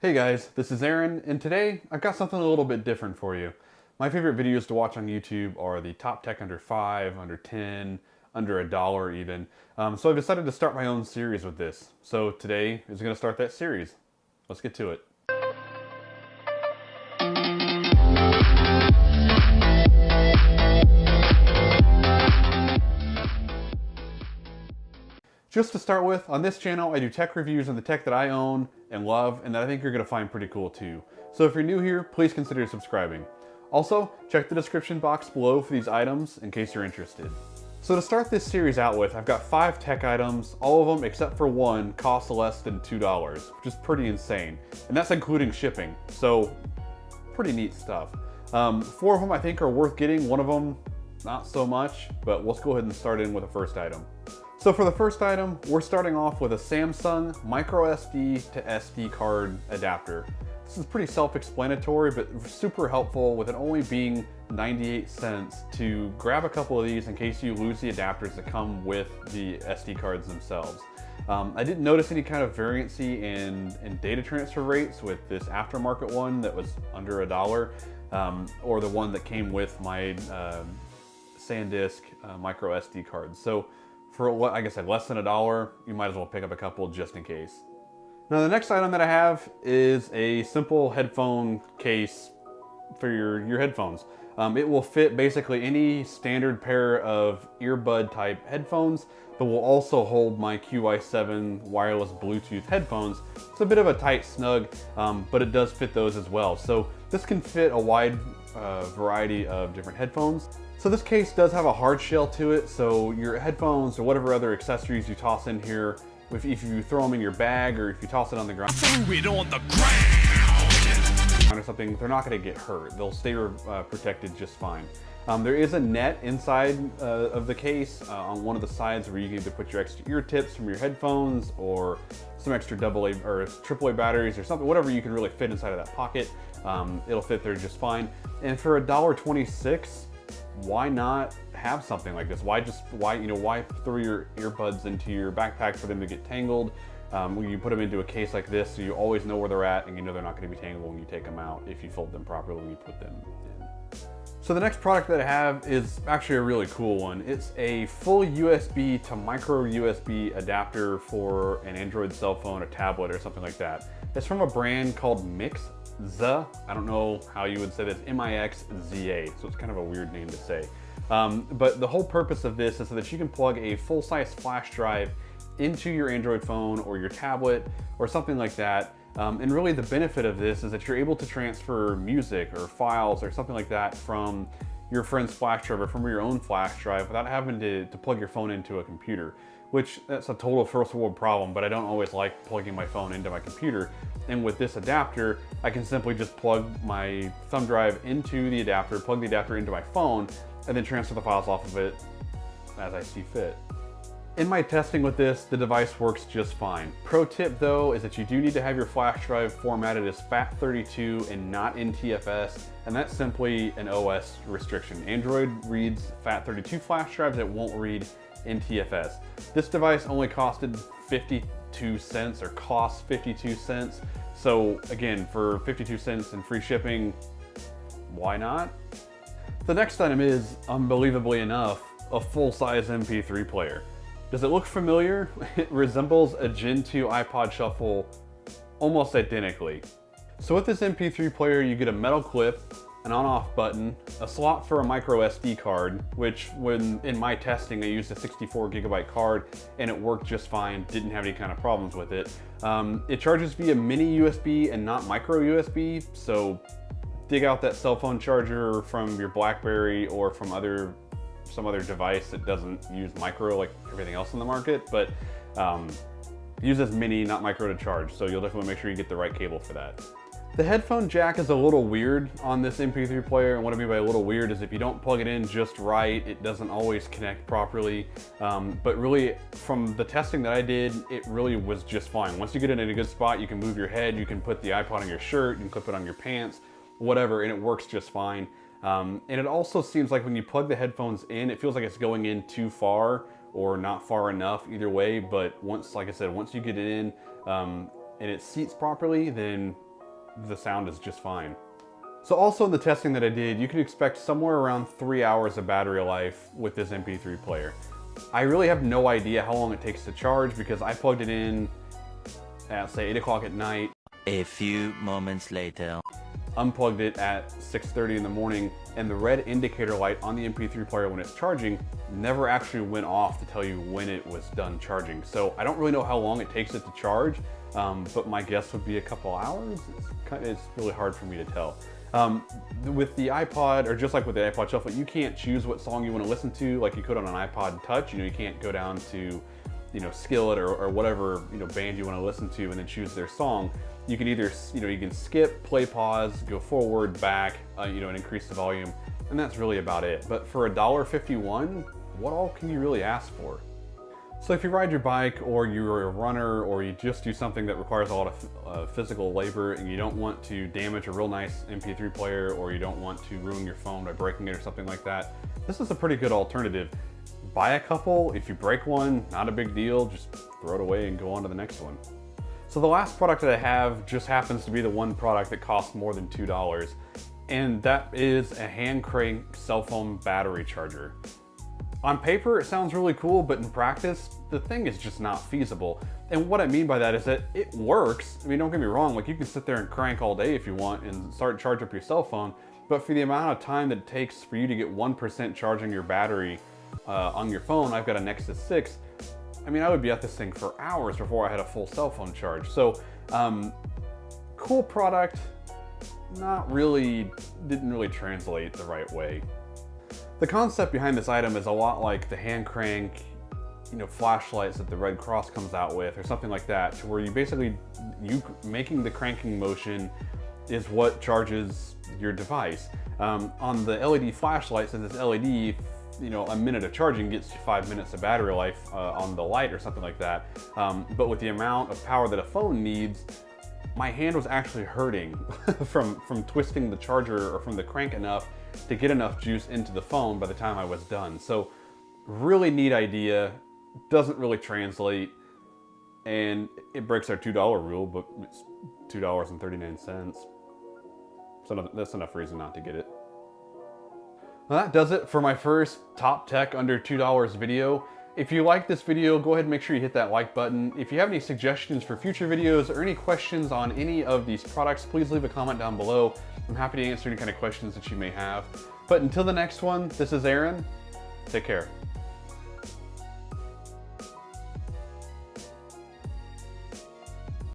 Hey guys, this is Aaron, and today I've got something a little bit different for you. My favorite videos to watch on YouTube are the top tech under 5, under 10, under $1 even. So I've decided to start my own series with this. So today is going to start that series. Let's get to it. Just to start with, on this channel I do tech reviews on the tech that I own and love and that I think you're going to find pretty cool too. So if you're new here, please consider subscribing. Also, check the description box below for these items in case you're interested. So to start this series out with, I've got 5 tech items. All of them, except for one, cost less than $2, which is pretty insane. And that's including shipping, so pretty neat stuff. 4 of them I think are worth getting, one of them not so much, but let's go ahead and start in with the first item. So for the first item, we're starting off with a Samsung microSD to SD card adapter. This is pretty self-explanatory, but super helpful with it only being 98 cents to grab a couple of these in case you lose the adapters that come with the SD cards themselves. I didn't notice any kind of variancy in data transfer rates with this aftermarket one that was under $1, or the one that came with my SanDisk micro SD cards. So for, like I said, less than $1, you might as well pick up a couple just in case. Now the next item that I have is a simple headphone case for your headphones. It will fit basically any standard pair of earbud type headphones, but will also hold my QI7 wireless Bluetooth headphones. It's a bit of a tight snug, but it does fit those as well. So this can fit a wide variety of different headphones. So this case does have a hard shell to it, so your headphones or whatever other accessories you toss in here, if you throw them in your bag or if you toss it on the ground, or something, they're not going to get hurt. They'll stay protected just fine. There is a net inside of the case on one of the sides where you can either put your extra ear tips from your headphones or some extra AA or AAA batteries or something, whatever you can really fit inside of that pocket. It'll fit there just fine. And for $1.26, why not have something like this? Why throw your earbuds into your backpack for them to get tangled? When you put them into a case like this, so you always know where they're at and you know they're not going to be tangled when you take them out if you fold them properly when you put them in. So the next product that I have is actually a really cool one. It's a full USB to micro USB adapter for an Android cell phone, a tablet, or something like that. It's from a brand called MiXZA. I don't know how you would say this, MiXZA, so it's kind of a weird name to say. But the whole purpose of this is so that you can plug a full-size flash drive into your Android phone or your tablet or something like that. And really the benefit of this is that you're able to transfer music or files or something like that from your friend's flash drive or from your own flash drive without having to plug your phone into a computer, which that's a total first world problem, but I don't always like plugging my phone into my computer. And with this adapter, I can simply just plug my thumb drive into the adapter, plug the adapter into my phone, and then transfer the files off of it as I see fit. In my testing with this, the device works just fine. Pro tip though is that you do need to have your flash drive formatted as FAT32 and not NTFS, and that's simply an OS restriction. Android reads FAT32 flash drives, it won't read NTFS. This device only costed 52 cents or costs 52 cents. So again, for 52 cents and free shipping, why not? The next item is, unbelievably enough, a full-size MP3 player. Does it look familiar? It resembles a Gen 2 iPod Shuffle almost identically. So with this MP3 player, you get a metal clip, an on-off button, a slot for a micro SD card, which when in my testing I used a 64 gigabyte card and it worked just fine, didn't have any kind of problems with it. It charges via mini USB and not micro USB, so dig out that cell phone charger from your BlackBerry or from some other device that doesn't use micro like everything else in the market, but uses mini, not micro to charge, so you'll definitely make sure you get the right cable for that. The headphone jack is a little weird on this MP3 player, and what I mean by a little weird is if you don't plug it in just right, it doesn't always connect properly, but really from the testing that I did, it really was just fine. Once you get it in a good spot, you can move your head, you can put the iPod on your shirt, you can clip it on your pants, whatever, and it works just fine. And it also seems like when you plug the headphones in, it feels like it's going in too far or not far enough either way, but once, like I said, once you get it in and it seats properly, then the sound is just fine. So also in the testing that I did, you can expect somewhere around 3 hours of battery life with this MP3 player. I really have no idea how long it takes to charge because I plugged it in at say 8 o'clock at night. A few moments later. Unplugged it at 6:30 in the morning, and the red indicator light on the MP3 player when it's charging never actually went off to tell you when it was done charging. So I don't really know how long it takes it to charge, but my guess would be a couple hours. It's really hard for me to tell. With the iPod, or just like with the iPod Shuffle, you can't choose what song you want to listen to like you could on an iPod Touch. You can't go down to, Skillet or whatever, band you want to listen to and then choose their song. You can either, you can skip, play, pause, go forward, back, and increase the volume, and that's really about it. But for $1.51, what all can you really ask for? So if you ride your bike, or you're a runner, or you just do something that requires a lot of physical labor, and you don't want to damage a real nice MP3 player, or you don't want to ruin your phone by breaking it or something like that, this is a pretty good alternative. Buy a couple. If you break one, not a big deal, just throw it away and go on to the next one. So the last product that I have just happens to be the one product that costs more than $2, and that is a hand crank cell phone battery charger. On paper, it sounds really cool, but in practice, the thing is just not feasible. And what I mean by that is that it works. I mean, don't get me wrong, like you can sit there and crank all day if you want and start to charge up your cell phone, but for the amount of time that it takes for you to get 1% charging your battery on your phone, I've got a Nexus 6, I mean, I would be at this thing for hours before I had a full cell phone charge. So, cool product, didn't really translate the right way. The concept behind this item is a lot like the hand crank, flashlights that the Red Cross comes out with, or something like that, to where you making the cranking motion is what charges your device. On the LED flashlights, and this LED, a minute of charging gets you 5 minutes of battery life on the light or something like that. But with the amount of power that a phone needs, my hand was actually hurting from twisting the charger or from the crank enough to get enough juice into the phone by the time I was done. So really neat idea, doesn't really translate, and it breaks our $2 rule, but it's $2.39. So that's enough reason not to get it. Well, that does it for my first top tech under $2 video. If you like this video, go ahead and make sure you hit that like button. If you have any suggestions for future videos or any questions on any of these products, please leave a comment down below. I'm happy to answer any kind of questions that you may have. But until the next one, this is Aaron. Take care.